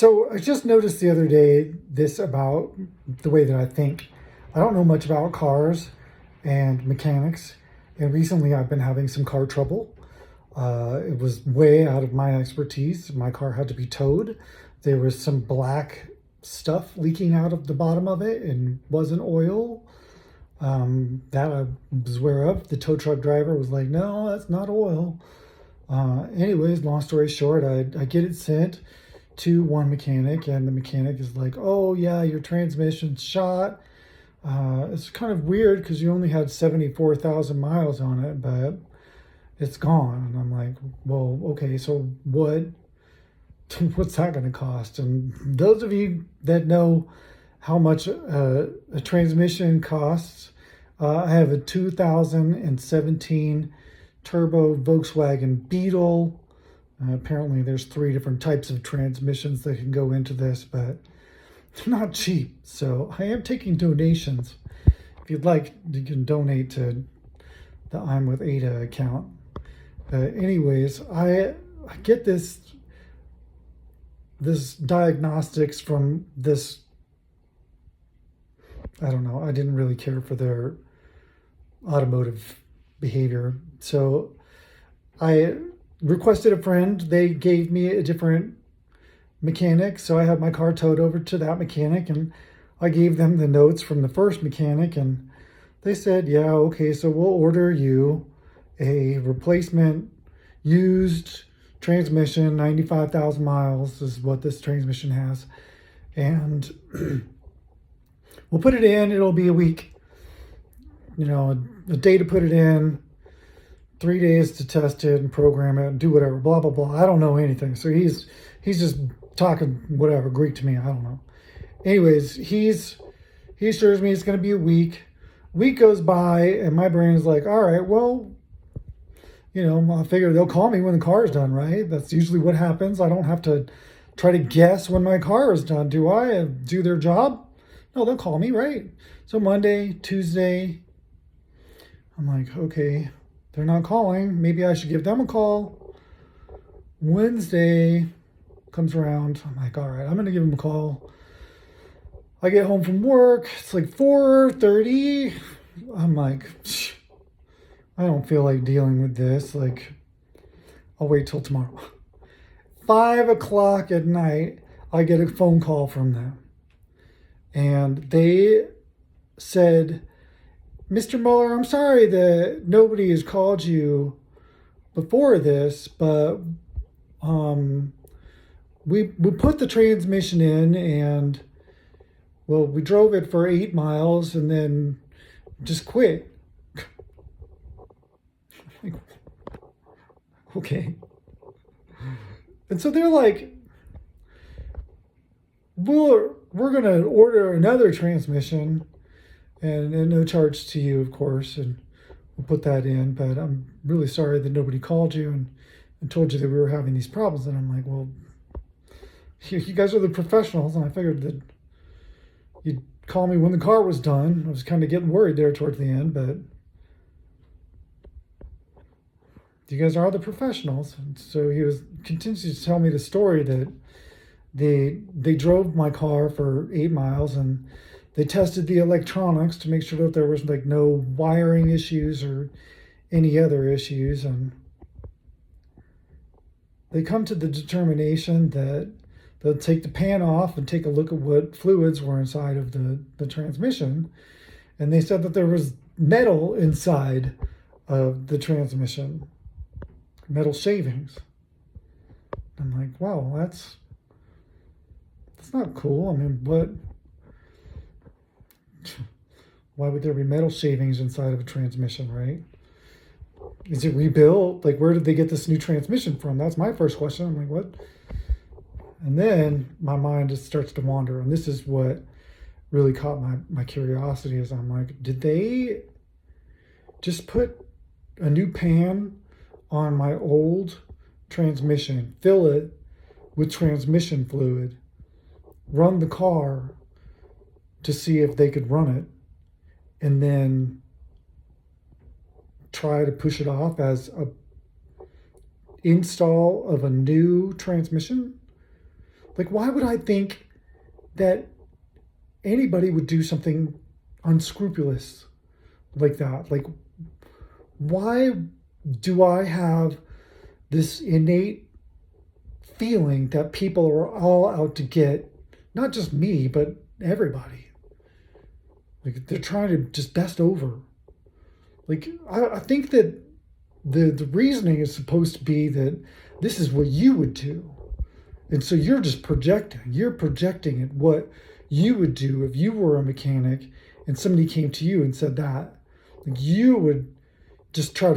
So I just noticed the other day this about the way that I think. I don't know much about cars and mechanics, and recently I've been having some car trouble. It was way out of my expertise. My car had to be towed. There was some black stuff leaking out of the bottom of it and wasn't oil. That I was aware of. The tow truck driver was like, no, that's not oil. Anyways, long story short, I get it sent to one mechanic, and the mechanic is like, oh yeah, your transmission's shot. It's kind of weird because you only had 74,000 miles on it, but it's gone. And I'm like, well, okay, so what's that going to cost? And those of you that know how much a transmission costs, I have a 2017 turbo Volkswagen Beetle. Apparently there's 3 different types of transmissions that can go into this, but they're not cheap. So I am taking donations. If you'd like, you can donate to the I'm with Ada account. Anyways, I get this diagnostics from this. I don't know. I didn't really care for their automotive behavior. So I requested a friend. They gave me a different mechanic. So I had my car towed over to that mechanic, and I gave them the notes from the first mechanic, and they said, yeah, okay, so we'll order you a replacement used transmission. 95,000 miles is what this transmission has. And we'll put it in. It'll be a week. A day to put it in, 3 days to test it and program it and do whatever, blah, blah, blah. I don't know anything. So he's just talking whatever, Greek to me. I don't know. Anyways, he assures me it's going to be a week. Week goes by and my brain is like, all right, well, I figure they'll call me when the car is done, right? That's usually what happens. I don't have to try to guess when my car is done. Do I do their job? No, they'll call me, right? So Monday, Tuesday, I'm like, okay, they're not calling. Maybe I should give them a call. Wednesday comes around. I'm like, all right, I'm going to give them a call. I get home from work. It's like 4:30. I'm like, I don't feel like dealing with this. Like, I'll wait till tomorrow. 5 o'clock at night, I get a phone call from them. And they said, Mr. Mueller, I'm sorry that nobody has called you before this, but we put the transmission in, and well, we drove it for 8 miles and then just quit. Like, okay. And so they're like, we're going to order another transmission, and no charge to you, of course, and we'll put that in. But I'm really sorry that nobody called you and told you that we were having these problems. And I'm like, well, you guys are the professionals, and I figured that you'd call me when the car was done. I was kind of getting worried there towards the end, but you guys are the professionals. And so he continues to tell me the story that they drove my car for 8 miles, and they tested the electronics to make sure that there was like no wiring issues or any other issues. And they come to the determination that they'll take the pan off and take a look at what fluids were inside of the transmission. And they said that there was metal inside of the transmission, metal shavings. I'm like, wow, that's not cool. I mean, why would there be metal shavings inside of a transmission, right? Is it rebuilt? Like, where did they get this new transmission from? That's my first question. I'm like, what? And then my mind just starts to wander. And this is what really caught my curiosity, is I'm like, did they just put a new pan on my old transmission, fill it with transmission fluid, run the car to see if they could run it, and then try to push it off as a install of a new transmission? Like, why would I think that anybody would do something unscrupulous like that? Like, why do I have this innate feeling that people are all out to get not just me, but everybody? Like, they're trying to just best over. Like, I think that the reasoning is supposed to be that this is what you would do. And so you're just projecting. You're projecting at what you would do if you were a mechanic and somebody came to you and said that. Like, you would just try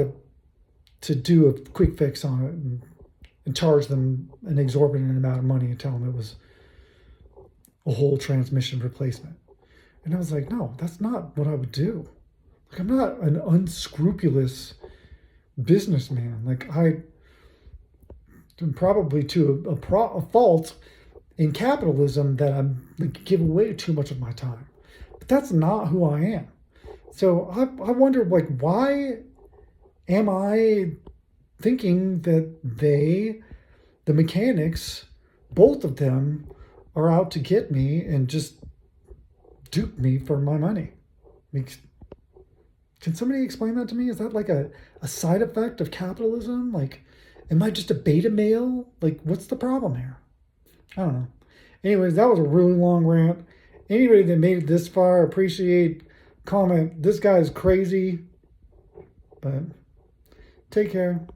to do a quick fix on it and charge them an exorbitant amount of money and tell them it was a whole transmission replacement. And I was like, no, that's not what I would do. Like, I'm not an unscrupulous businessman. Like, I'm probably to a fault in capitalism that I'm like, giving away too much of my time. But that's not who I am. So I wonder, like, why am I thinking that the mechanics, both of them, are out to get me and just dupe me for my money? Like, can somebody explain that to me? Is that like a side effect of capitalism? Like, am I just a beta male? Like, what's the problem here? I don't know. Anyways, that was a really long rant. Anybody that made it this far, appreciate, comment. This guy is crazy. But take care.